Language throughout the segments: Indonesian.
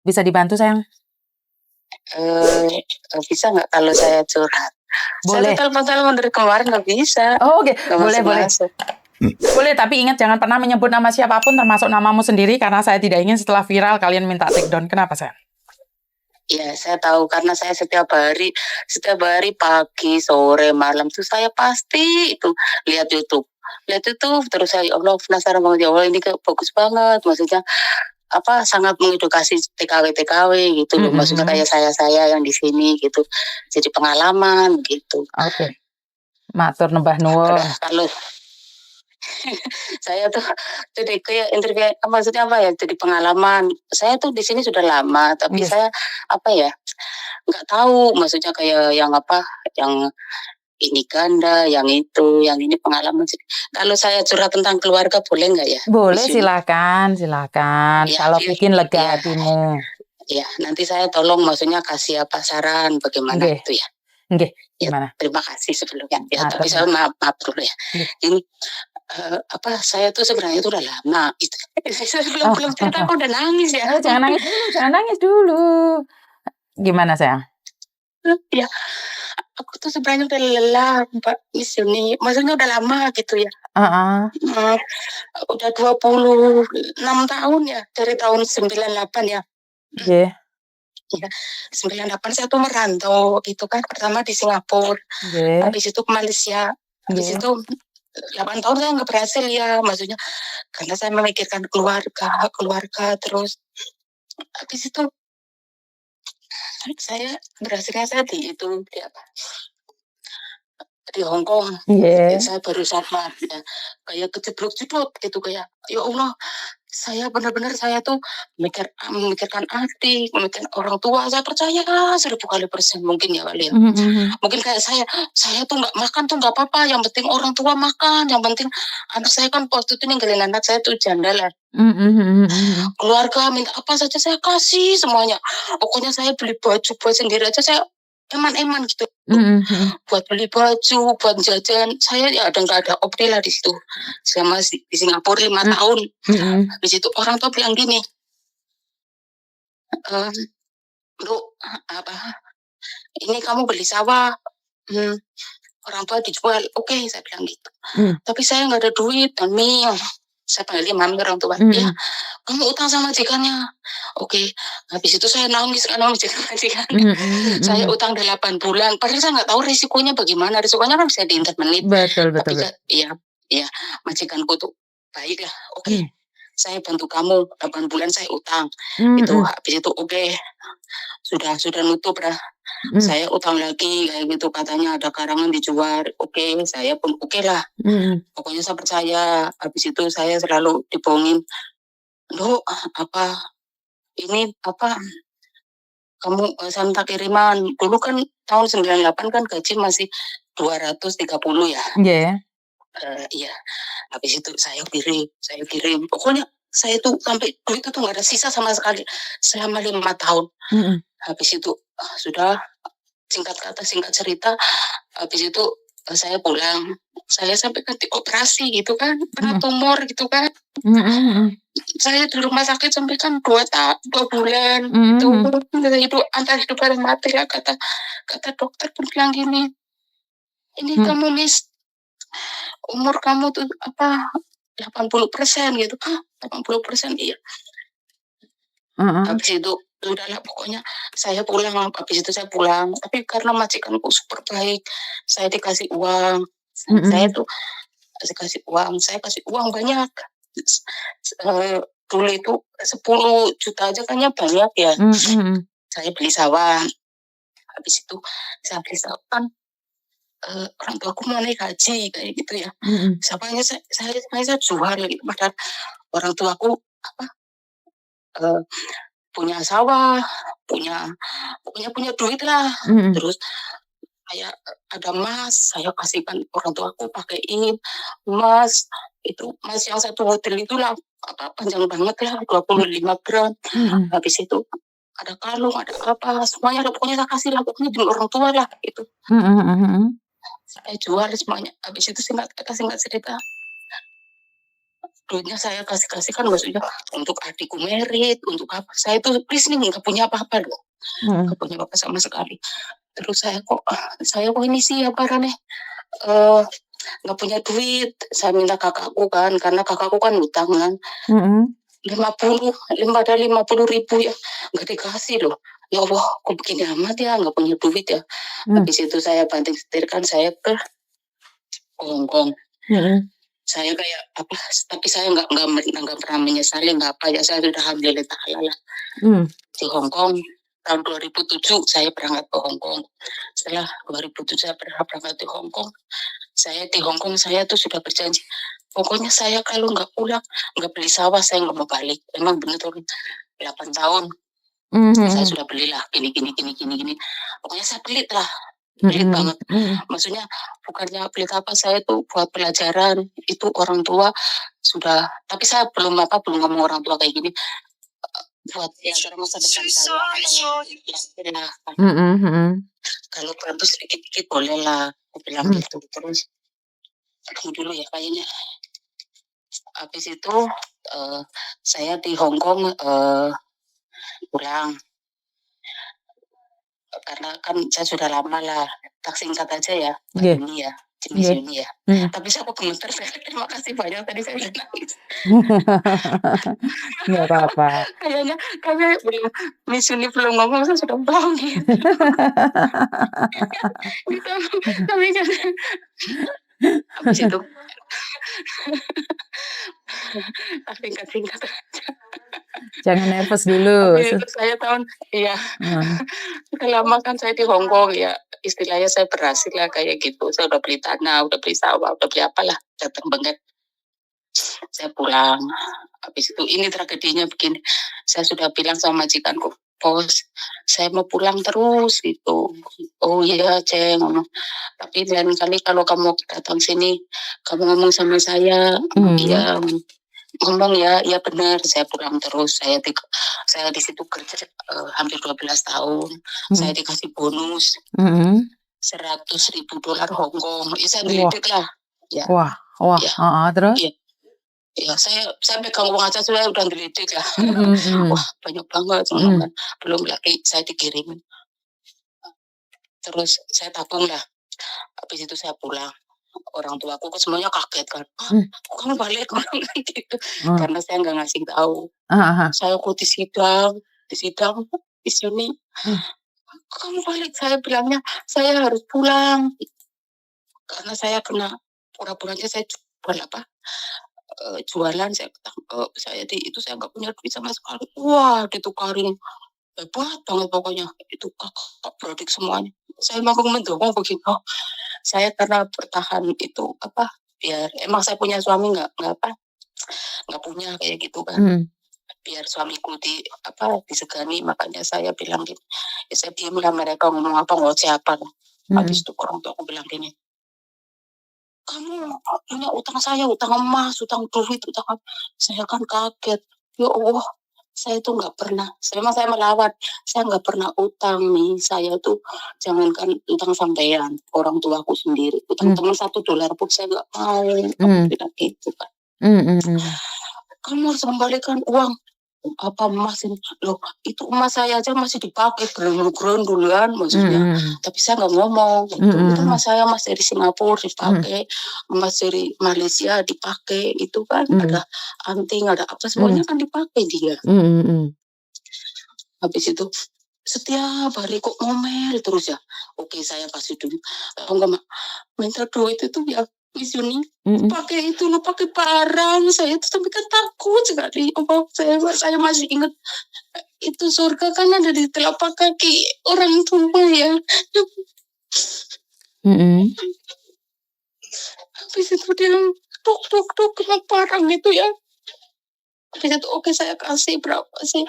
Bisa dibantu sayang? Bisa nggak kalau saya curhat? Saya tuh Boleh. telepon-telepon dari kemarin nggak bisa. Oh, oke. Nggak Boleh, boleh. masuk-masuk. Boleh, tapi ingat jangan pernah menyebut nama siapapun termasuk namamu sendiri karena saya tidak ingin setelah viral kalian minta take down. Kenapa sayang? Iya, saya tahu karena saya setiap hari pagi, sore, malam tuh saya pasti itu lihat YouTube. Lihat YouTube terus saya, ya Allah penasaran banget, ya Allah ini bagus banget, maksudnya apa sangat mengedukasi TKW gitu loh, maksudnya kayak saya yang di sini gitu, jadi pengalaman gitu. Oke. Matur nembah nuwun. Kalau saya tuh jadi kayak interview, maksudnya apa ya? Jadi pengalaman. Saya tuh di sini sudah lama, tapi saya apa ya? Nggak tahu, maksudnya kayak yang apa? Yang ini ganda, yang itu, yang ini pengalaman. Kalau saya curhat tentang keluarga boleh nggak ya? Boleh, silakan. Ya, kalau bikin lega hatimu. Ya, nanti saya tolong maksudnya kasih apa saran bagaimana itu ya. Gimana? Ya, terima kasih sebelumnya. Ya, tapi saya maaf dulu ya. Ini saya tuh sebenarnya itu udah lama. Saya belum cerita aku udah nangis ya. Jangan nangis dulu. Gimana sayang? Ya, aku tuh sebenarnya udah lelah Mbak di sini. Maksudnya udah lama gitu ya. Udah 26 tahun ya, dari tahun 98 ya. Iya. Ya, 98 saya tuh merantau gitu kan, pertama di Singapura, habis itu ke Malaysia, habis itu 8 tahun saya nggak berhasil ya, maksudnya karena saya memikirkan keluarga terus, habis itu saya berhasilnya saya di Hong Kong. Saya baru sadar ya, kayak kejeblok-jeblok gitu, kayak ya Allah, saya benar-benar saya tuh memikirkan adik, memikirkan orang tua, saya percaya 1000% mungkin ya kali ya. Mungkin kayak saya tuh nggak makan tuh nggak apa-apa, yang penting orang tua makan, yang penting anak saya kan waktu itu ninggalin anak saya tuh janda lah. Keluarga minta apa saja saya kasih semuanya. Pokoknya saya beli baju buat sendiri aja saya eman-eman gitu. Buat beli baju, buat jajan, saya ya nggak ada opti lah di situ. Selama di Singapura 5 tahun. Habis itu orang tua bilang gini, Bro, ini kamu beli sawah, orang tua dijual, oke, saya bilang gitu. Tapi saya nggak ada duit, Mami. Saya panggilnya Mami orang tua. Ya, kamu utang sama majikannya. Oke, habis itu saya nangis karena majikan. Saya utang 8 bulan, padahal saya nggak tahu risikonya bagaimana. Risikonya kan bisa diinter menit. Betul. Tapi ya, majikanku tuh baiklah, oke. Saya bantu kamu 8 bulan saya utang. Itu habis itu oke. Sudah nutup dah. Saya utang lagi kayak gitu, katanya ada karangan dijual. Oke, saya pun oke lah. Pokoknya saya percaya. Habis itu saya selalu dibohongin. Loh, ini kamu saya minta kiriman. Dulu kan tahun 98 kan gaji masih 230 ya. Iya. Habis itu saya kirim. Pokoknya saya tuh sampai duit itu nggak ada sisa sama sekali selama 5 tahun. Habis itu sudah, singkat cerita, habis itu saya pulang. Saya sampai kan dioperasi gitu kan, kena tumor gitu kan. Saya di rumah sakit sampai kan 2 bulan. Itu antara hidup dan mati ya, kata dokter pun bilang gini, ini kamu Miss, umur kamu tuh 80% gitu. 80%, iya. Habis itu udahlah, pokoknya saya pulang. Habis itu saya pulang, tapi karena majikanku super baik, saya dikasih uang. Saya tuh kasih uang banyak. Dulu itu 10 juta aja kayaknya banyak ya. Saya beli sawah. Habis itu saya beli sawah kan, orang tuaku mau naik haji kayak gitu ya. Sawahnya saya jual gitu, padahal orang tuaku punya sawah, punya duit lah. Terus kayak ada emas, saya kasihkan orang tuaku pakaiin emas. Itu emas yang satu hotel itu lah, panjang banget ya, 25 gram. Habis itu ada kalung, ada apa, semuanya pokoknya saya kasih lah, pokoknya di orang tua lah itu. Saya jual semuanya. Habis itu singkat cerita, duitnya saya kasih kan maksudnya untuk adikku merit, untuk apa, saya tuh please nih nggak punya apa-apa loh, Mhm. nggak punya apa-apa sama sekali. Terus saya kok ini sih apa nih, eee, nggak punya duit, saya minta kakakku kan, karena kakakku kan hutang kan, Mhm. 50.000 ya, nggak dikasih loh. Ya Allah, kok begini amat ya, nggak punya duit ya. Mmm. Habis itu saya banting setir kan saya ke Hong Kong. Mhm. Saya kayak apa, tapi saya nggak pernah menyesali, nggak apa ya, saya sudah alhamdulillah ta'ala lah. Mmm. Di Hong Kong tahun 2007 saya berangkat ke Hong Kong. Setelah 2007 saya berangkat di Hong Kong, saya di Hong Kong saya tuh sudah berjanji, pokoknya saya kalau nggak pulang, nggak beli sawah, saya nggak mau balik. Emang bener tuh 8 tahun Mmm, saya mhm. sudah belilah gini gini gini gini gini. Pokoknya saya lah, pelit Mhm. banget. Mhm. Maksudnya bukannya pelit apa, saya tuh buat pelajaran, itu orang tua sudah, tapi saya belum ngomong orang tua kayak gini, buat pelajaran masa depan saya, katanya, Mhm. Mhm. kalau bantu sedikit-sedikit bolehlah, aku bilang Mmm. gitu. Terus tunggu dulu ya kayaknya. Habis itu, saya di Hong Kong, pulang, karena kan saya sudah lama lah, tak singkat aja ya, Mbak Nggih. Yuni ya, Miss Nggih. Yuni ya. Mhm. Tapi saya kok gemeter, terima kasih banyak, tadi saya udah nangis. Nggak apa-apa. Kayaknya belum Miss Yuni belum ngomong, saya sudah nangis. Gitu, tapi kan habis itu singkat-singkat. Jangan nervous dulu. Habis itu saya tahun iya, Heeh. udah lama kan saya di Hong Kong ya, istilahnya saya berhasil lah kayak gitu. Saya udah beli tanah, udah beli sawah, udah beli apalah, datang banget. Saya pulang, habis itu ini tragedinya begini, saya sudah bilang sama majikanku, "Bos, saya mau pulang terus," gitu. "Oh iya, Ceng," ngomong, "tapi lain kali kalau kamu datang sini, kamu ngomong sama saya." Mhm. "Iya, ngomong ya, iya benar." Saya pulang terus, saya di situ kerja, hampir 12 tahun, saya Mhm. dikasih bonus Mhm. $100.000 Hong Kong, ya saya Wah. gelidik lah, ya Wah. Wah. ya Heeh, terus? iya. Iya, saya pegang uang aja saya udah gelidik lah. Mhm. Wah, Mhm. banyak banget ngono Mhm. kan. Belum lagi saya dikirimin. Terus saya tabung lah. Habis itu saya pulang. Orang tuaku kan semuanya kaget kan. "Hah, Mmm. kok kamu balik?" Ngomong kayak gitu. Heeh. Karena saya nggak ngasih tahu. Heeh heeh. Saya kok di sidang di sini, Mmm. "Kok kamu balik?" Saya bilangnya, "Saya harus pulang." Karena saya kena pura-puranya saya jual apa, jualan saya ketangkep, saya nggak punya duit sama sekali. Wah, ditukarin. Hebat banget pokoknya, itu kakak beradik semuanya. Saya memang mendukung begitu. Saya karena bertahan itu, apa, biar emang saya punya suami nggak apa, nggak punya kayak gitu kan. Mhm. Biar suamiku disegani, makanya saya bilang gini, ya saya diamlah mereka ngomong apa, ngoceh apa. Habis Mhm. itu orang tua aku bilang gini, "Kamu punya utang saya, utang emas, utang duit, utang apa." Saya kan kaget. Ya Allah, saya tuh nggak pernah, memang saya melawan, saya nggak pernah utang nih, saya tuh jangankan utang sampean, orang tuaku sendiri, utang Mmm. teman $1 pun saya nggak mau, aku Mmm. bilang gitu kan. Mhm. Mhm. "Kamu harus kembalikan uang." "Apa emas ini?" "Loh, itu emas saya aja masih dipakai berondong-berondongan," maksudnya. Mhm. Tapi saya nggak ngomong Mhm. gitu, "Itu Mhm. emas saya, emas dari Singapura Mhm. dipakai, emas dari Malaysia dipakai, itu kan Mhm. ada anting, ada apa, semuanya Mhm. kan dipakai dia." Mhm. Mhm. Habis itu setiap hari kok ngomel terus ya. Oke, saya kasih duit, enggak Mak, minta duit itu ya Miss Yuni, Mhm. pakai itu loh, pakai barang, saya itu tapi kan takut sekali. Allah, saya masih ingat, itu surga kan ada di telapak kaki orang tua ya. Mhm. Habis itu dia tuk tuk tuk kena barang itu ya. Habis itu oke saya kasih berapa sih?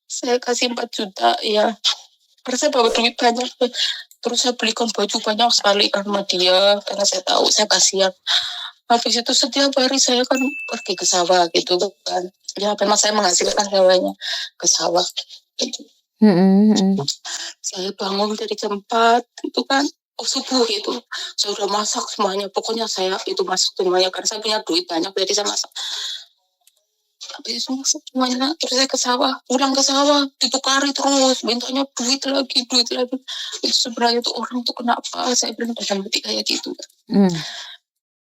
Saya kasih 4 juta ya. Karena saya bawa duit banyak. Terus saya belikan baju banyak sekali sama dia karena saya tahu saya kasihan. Habis itu setiap hari saya kan pergi ke sawah gitu kan. Ya memang saya menghasilkan hewanya ke sawah. Gitu. Mhm. Mhm. Saya bangun dari jam 4 itu kan. subuh itu, saya udah masak semuanya, pokoknya saya itu masak semuanya, karena saya punya duit banyak, jadi saya masak. Habis itu masak semuanya, terus saya ke sawah, pulang ke sawah, ditukari terus, mintanya duit lagi, duit lagi. Itu sebenarnya tuh orang tuh kenapa, saya bilang dalam hati kayak gitu.